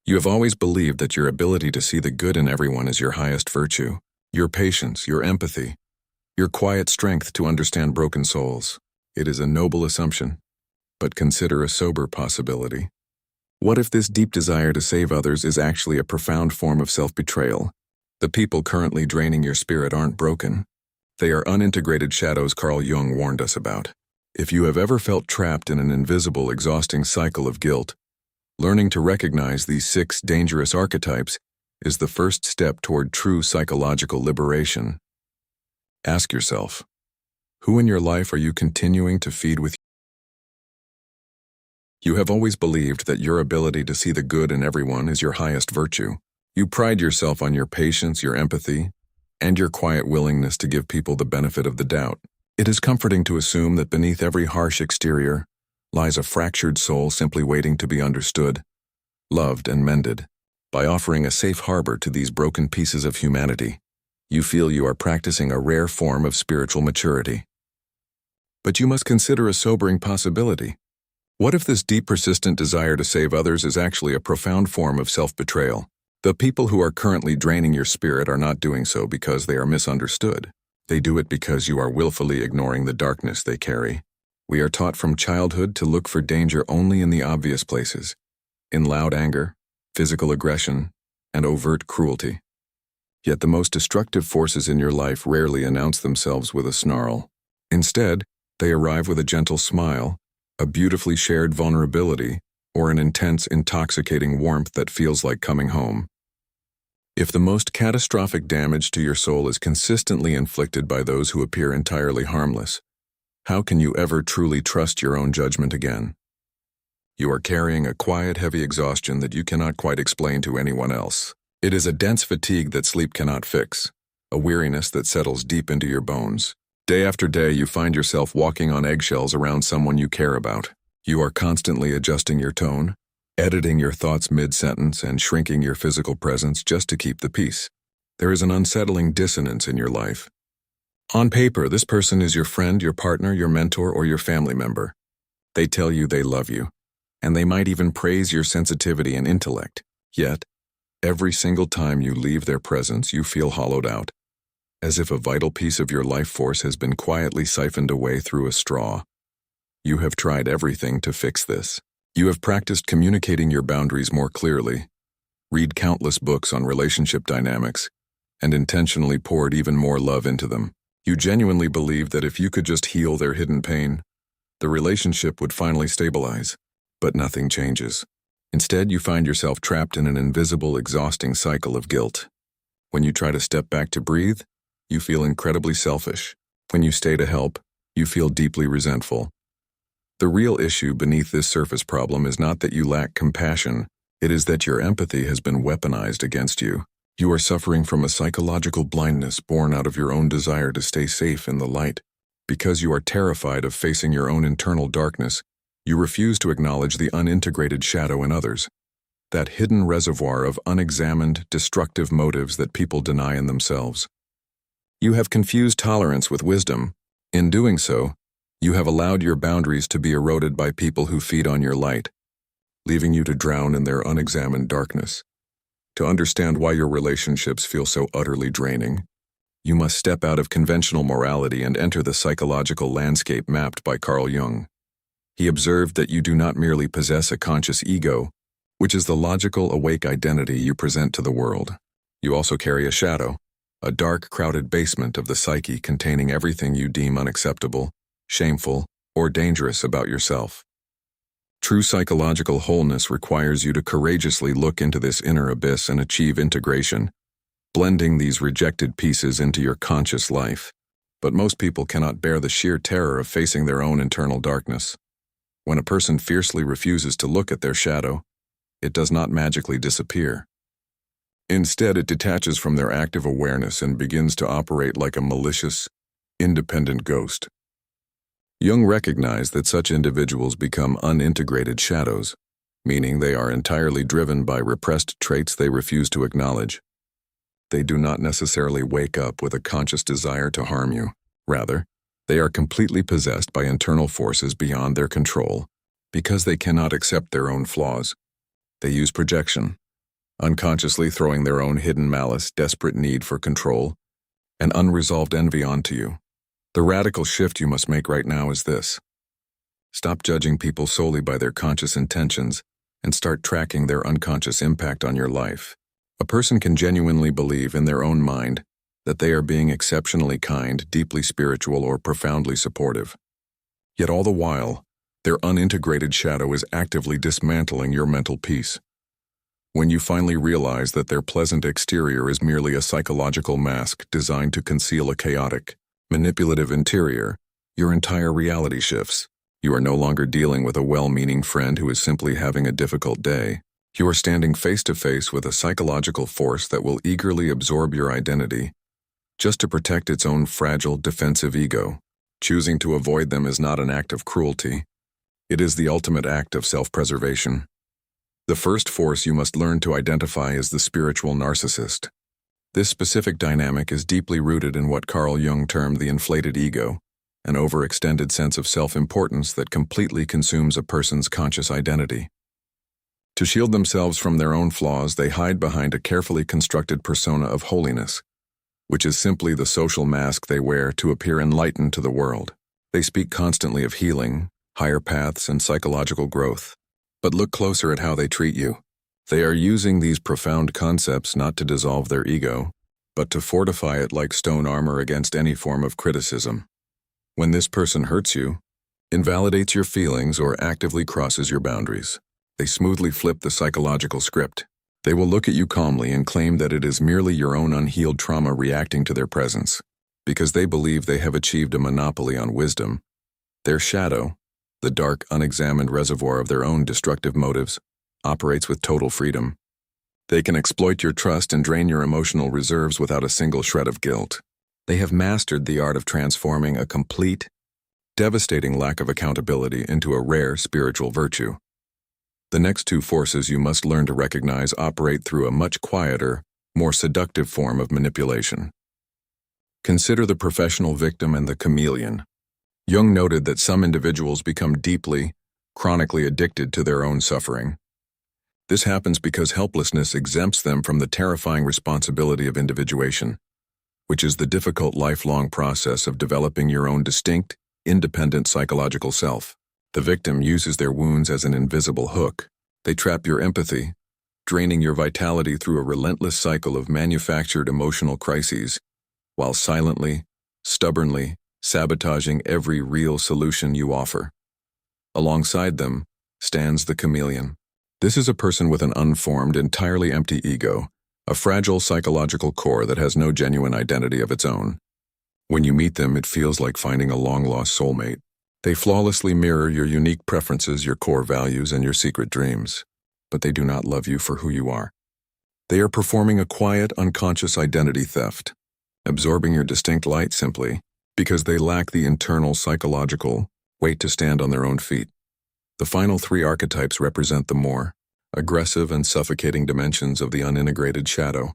You have always believed that your ability to see the good in everyone is your highest virtue, your patience, your empathy, your quiet strength to understand broken souls. It is a noble assumption, but consider a sober possibility. What if this deep desire to save others is actually a profound form of self-betrayal? The people currently draining your spirit aren't broken. They are unintegrated shadows Carl Jung warned us about. If you have ever felt trapped in an invisible, exhausting cycle of guilt, learning to recognize these 6 dangerous archetypes is the first step toward true psychological liberation. Ask yourself, who in your life are you continuing to feed with? You have always believed that your ability to see the good in everyone is your highest virtue. You pride yourself on your patience, your empathy, and your quiet willingness to give people the benefit of the doubt. It is comforting to assume that beneath every harsh exterior lies a fractured soul simply waiting to be understood, loved, and mended. By offering a safe harbor to these broken pieces of humanity, you feel you are practicing a rare form of spiritual maturity. But you must consider a sobering possibility. What if this deep, persistent desire to save others is actually a profound form of self-betrayal? The people who are currently draining your spirit are not doing so because they are misunderstood. They do it because you are willfully ignoring the darkness they carry. We are taught from childhood to look for danger only in the obvious places, in loud anger, physical aggression, and overt cruelty. Yet the most destructive forces in your life rarely announce themselves with a snarl. Instead, they arrive with a gentle smile, a beautifully shared vulnerability, or an intense, intoxicating warmth that feels like coming home. If the most catastrophic damage to your soul is consistently inflicted by those who appear entirely harmless, how can you ever truly trust your own judgment again? You are carrying a quiet, heavy exhaustion that you cannot quite explain to anyone else. It is a dense fatigue that sleep cannot fix, a weariness that settles deep into your bones. Day after day, you find yourself walking on eggshells around someone you care about. You are constantly adjusting your tone, editing your thoughts mid-sentence, and shrinking your physical presence just to keep the peace. There is an unsettling dissonance in your life. On paper, this person is your friend, your partner, your mentor, or your family member. They tell you they love you, and they might even praise your sensitivity and intellect. Yet, every single time you leave their presence, you feel hollowed out, as if a vital piece of your life force has been quietly siphoned away through a straw. You have tried everything to fix this. You have practiced communicating your boundaries more clearly, read countless books on relationship dynamics, and intentionally poured even more love into them. You genuinely believed that if you could just heal their hidden pain, the relationship would finally stabilize. But nothing changes. Instead, you find yourself trapped in an invisible, exhausting cycle of guilt. When you try to step back to breathe, you feel incredibly selfish. When you stay to help, you feel deeply resentful. The real issue beneath this surface problem is not that you lack compassion, it is that your empathy has been weaponized against you. You are suffering from a psychological blindness born out of your own desire to stay safe in the light. Because you are terrified of facing your own internal darkness, you refuse to acknowledge the unintegrated shadow in others, that hidden reservoir of unexamined, destructive motives that people deny in themselves. You have confused tolerance with wisdom. In doing so, you have allowed your boundaries to be eroded by people who feed on your light, leaving you to drown in their unexamined darkness. To understand why your relationships feel so utterly draining, you must step out of conventional morality and enter the psychological landscape mapped by Carl Jung. He observed that you do not merely possess a conscious ego, which is the logical, awake identity you present to the world. You also carry a shadow, a dark, crowded basement of the psyche containing everything you deem unacceptable, shameful, or dangerous about yourself. True psychological wholeness requires you to courageously look into this inner abyss and achieve integration, blending these rejected pieces into your conscious life. But most people cannot bear the sheer terror of facing their own internal darkness. When a person fiercely refuses to look at their shadow, it does not magically disappear. Instead, it detaches from their active awareness and begins to operate like a malicious, independent ghost. Jung recognized that such individuals become unintegrated shadows, meaning they are entirely driven by repressed traits they refuse to acknowledge. They do not necessarily wake up with a conscious desire to harm you. Rather, they are completely possessed by internal forces beyond their control. Because they cannot accept their own flaws, they use projection, unconsciously throwing their own hidden malice, desperate need for control, and unresolved envy onto you. The radical shift you must make right now is this. Stop judging people solely by their conscious intentions and start tracking their unconscious impact on your life. A person can genuinely believe in their own mind that they are being exceptionally kind, deeply spiritual, or profoundly supportive. Yet all the while, their unintegrated shadow is actively dismantling your mental peace. When you finally realize that their pleasant exterior is merely a psychological mask designed to conceal a chaotic, manipulative interior, your entire reality shifts. You are no longer dealing with a well-meaning friend who is simply having a difficult day. You are standing face to face with a psychological force that will eagerly absorb your identity, just to protect its own fragile, defensive ego. Choosing to avoid them is not an act of cruelty. It is the ultimate act of self-preservation. The first force you must learn to identify is the spiritual narcissist. This specific dynamic is deeply rooted in what Carl Jung termed the inflated ego, an overextended sense of self-importance that completely consumes a person's conscious identity. To shield themselves from their own flaws, they hide behind a carefully constructed persona of holiness, which is simply the social mask they wear to appear enlightened to the world. They speak constantly of healing, higher paths, and psychological growth. But look closer at how they treat you. They are using these profound concepts not to dissolve their ego, but to fortify it like stone armor against any form of criticism. When this person hurts you, invalidates your feelings, or actively crosses your boundaries, they smoothly flip the psychological script. They will look at you calmly and claim that it is merely your own unhealed trauma reacting to their presence, because they believe they have achieved a monopoly on wisdom. Their shadow, the dark, unexamined reservoir of their own destructive motives, operates with total freedom. They can exploit your trust and drain your emotional reserves without a single shred of guilt. They have mastered the art of transforming a complete, devastating lack of accountability into a rare spiritual virtue. The next two forces you must learn to recognize operate through a much quieter, more seductive form of manipulation. Consider the professional victim and the chameleon. Jung noted that some individuals become deeply, chronically addicted to their own suffering. This happens because helplessness exempts them from the terrifying responsibility of individuation, which is the difficult lifelong process of developing your own distinct, independent psychological self. The victim uses their wounds as an invisible hook. They trap your empathy, draining your vitality through a relentless cycle of manufactured emotional crises, while silently, stubbornly, sabotaging every real solution you offer. Alongside them stands the chameleon. This is a person with an unformed, entirely empty ego, a fragile psychological core that has no genuine identity of its own. When you meet them, it feels like finding a long-lost soulmate. They flawlessly mirror your unique preferences, your core values, and your secret dreams, but they do not love you for who you are. They are performing a quiet, unconscious identity theft, absorbing your distinct light simply because they lack the internal psychological weight to stand on their own feet. The final three archetypes represent the more aggressive and suffocating dimensions of the unintegrated shadow.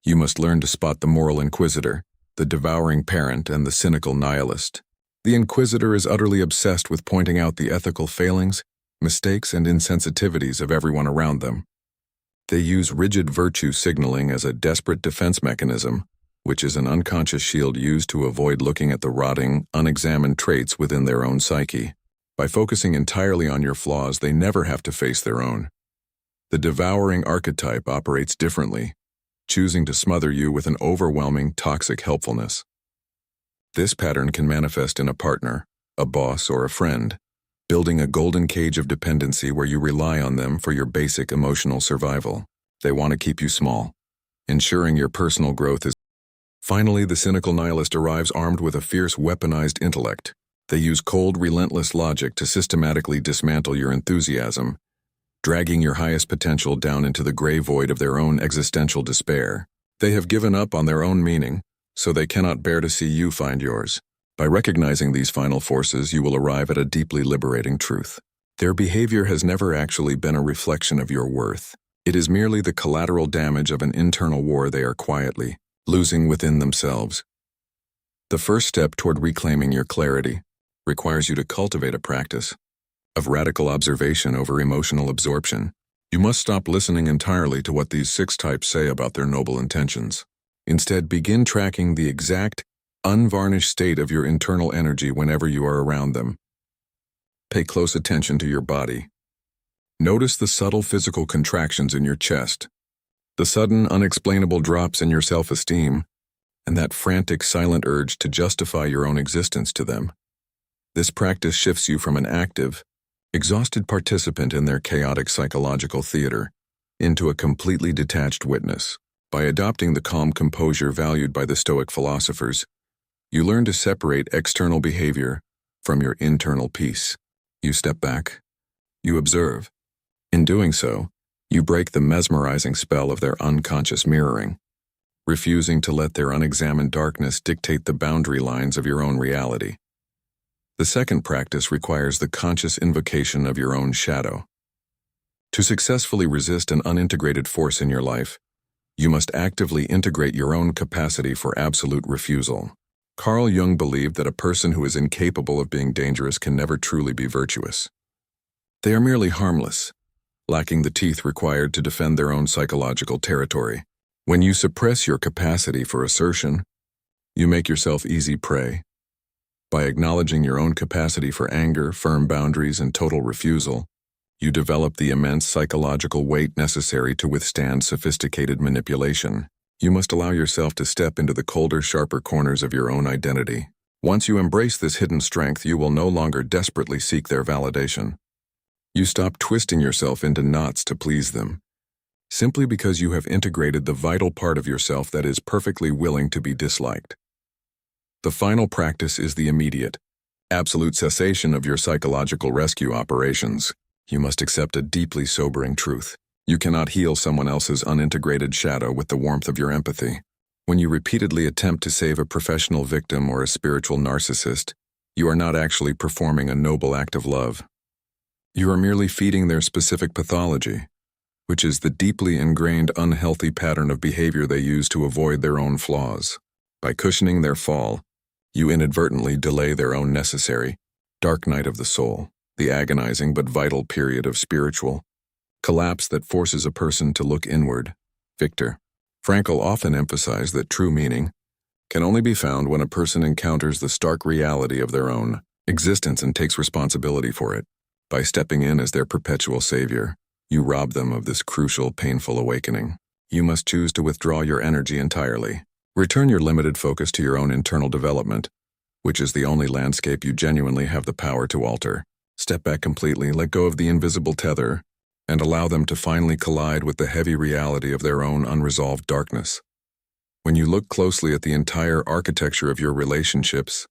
You must learn to spot the Moral Inquisitor, the Devouring Parent, and the Cynical Nihilist. The Inquisitor is utterly obsessed with pointing out the ethical failings, mistakes, and insensitivities of everyone around them. They use rigid virtue signaling as a desperate defense mechanism, which is an unconscious shield used to avoid looking at the rotting, unexamined traits within their own psyche. By focusing entirely on your flaws, they never have to face their own. The devouring archetype operates differently, choosing to smother you with an overwhelming, toxic helpfulness. This pattern can manifest in a partner, a boss, or a friend, building a golden cage of dependency where you rely on them for your basic emotional survival. They want to keep you small, ensuring your personal growth is. Finally, the cynical nihilist arrives armed with a fierce, weaponized intellect. They use cold, relentless logic to systematically dismantle your enthusiasm, dragging your highest potential down into the gray void of their own existential despair. They have given up on their own meaning, so they cannot bear to see you find yours. By recognizing these final forces, you will arrive at a deeply liberating truth. Their behavior has never actually been a reflection of your worth. It is merely the collateral damage of an internal war they are quietly losing within themselves. The first step toward reclaiming your clarity requires you to cultivate a practice of radical observation over emotional absorption. You must stop listening entirely to what these 6 types say about their noble intentions. Instead, begin tracking the exact, unvarnished state of your internal energy whenever you are around them. Pay close attention to your body. Notice the subtle physical contractions in your chest, the sudden, unexplainable drops in your self-esteem, and that frantic, silent urge to justify your own existence to them. This practice shifts you from an active, exhausted participant in their chaotic psychological theater into a completely detached witness. By adopting the calm composure valued by the Stoic philosophers, you learn to separate external behavior from your internal peace. You step back. You observe. In doing so, you break the mesmerizing spell of their unconscious mirroring, refusing to let their unexamined darkness dictate the boundary lines of your own reality. The second practice requires the conscious invocation of your own shadow. To successfully resist an unintegrated force in your life, you must actively integrate your own capacity for absolute refusal. Carl Jung believed that a person who is incapable of being dangerous can never truly be virtuous. They are merely harmless, lacking the teeth required to defend their own psychological territory. When you suppress your capacity for assertion, you make yourself easy prey. By acknowledging your own capacity for anger, firm boundaries, and total refusal, you develop the immense psychological weight necessary to withstand sophisticated manipulation. You must allow yourself to step into the colder, sharper corners of your own identity. Once you embrace this hidden strength, you will no longer desperately seek their validation. You stop twisting yourself into knots to please them, simply because you have integrated the vital part of yourself that is perfectly willing to be disliked. The final practice is the immediate, absolute cessation of your psychological rescue operations. You must accept a deeply sobering truth. You cannot heal someone else's unintegrated shadow with the warmth of your empathy. When you repeatedly attempt to save a professional victim or a spiritual narcissist, you are not actually performing a noble act of love. You are merely feeding their specific pathology, which is the deeply ingrained unhealthy pattern of behavior they use to avoid their own flaws. By cushioning their fall, you inadvertently delay their own necessary dark night of the soul, the agonizing but vital period of spiritual collapse that forces a person to look inward. Victor Frankl often emphasized that true meaning can only be found when a person encounters the stark reality of their own existence and takes responsibility for it. By stepping in as their perpetual savior, you rob them of this crucial, painful awakening. You must choose to withdraw your energy entirely. Return your limited focus to your own internal development, which is the only landscape you genuinely have the power to alter. Step back completely, let go of the invisible tether, and allow them to finally collide with the heavy reality of their own unresolved darkness. When you look closely at the entire architecture of your relationships,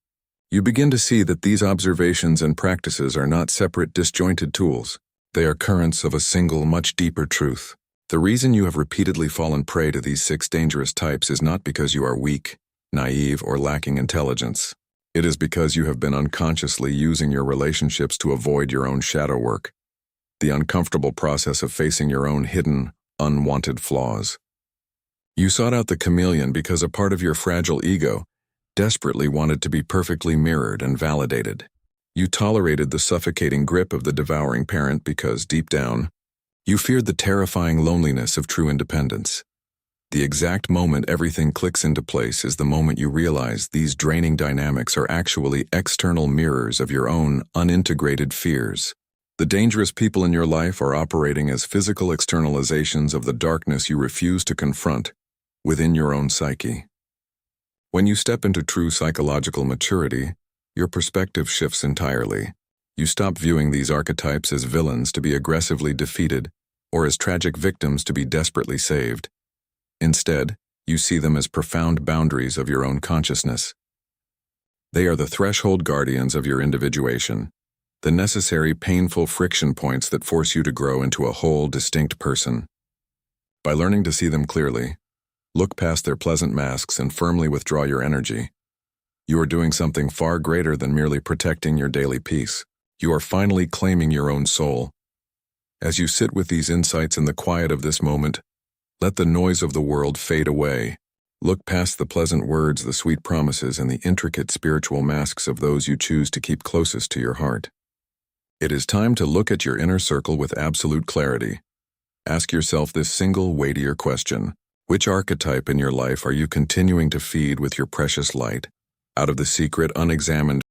you begin to see that these observations and practices are not separate, disjointed tools. They are currents of a single, much deeper truth. The reason you have repeatedly fallen prey to these 6 dangerous types is not because you are weak, naive, or lacking intelligence. It is because you have been unconsciously using your relationships to avoid your own shadow work, the uncomfortable process of facing your own hidden, unwanted flaws. You sought out the chameleon because a part of your fragile ego desperately wanted to be perfectly mirrored and validated. You tolerated the suffocating grip of the devouring parent because, deep down, you feared the terrifying loneliness of true independence. The exact moment everything clicks into place is the moment you realize these draining dynamics are actually external mirrors of your own unintegrated fears. The dangerous people in your life are operating as physical externalizations of the darkness you refuse to confront within your own psyche. When you step into true psychological maturity, your perspective shifts entirely. You stop viewing these archetypes as villains to be aggressively defeated or as tragic victims to be desperately saved. Instead, you see them as profound boundaries of your own consciousness. They are the threshold guardians of your individuation, the necessary painful friction points that force you to grow into a whole, distinct person. By learning to see them clearly, look past their pleasant masks and firmly withdraw your energy, you are doing something far greater than merely protecting your daily peace. You are finally claiming your own soul. As you sit with these insights in the quiet of this moment, let the noise of the world fade away. Look past the pleasant words, the sweet promises, and the intricate spiritual masks of those you choose to keep closest to your heart. It is time to look at your inner circle with absolute clarity. Ask yourself this single weightier question. Which archetype in your life are you continuing to feed with your precious light? Out of the secret, unexamined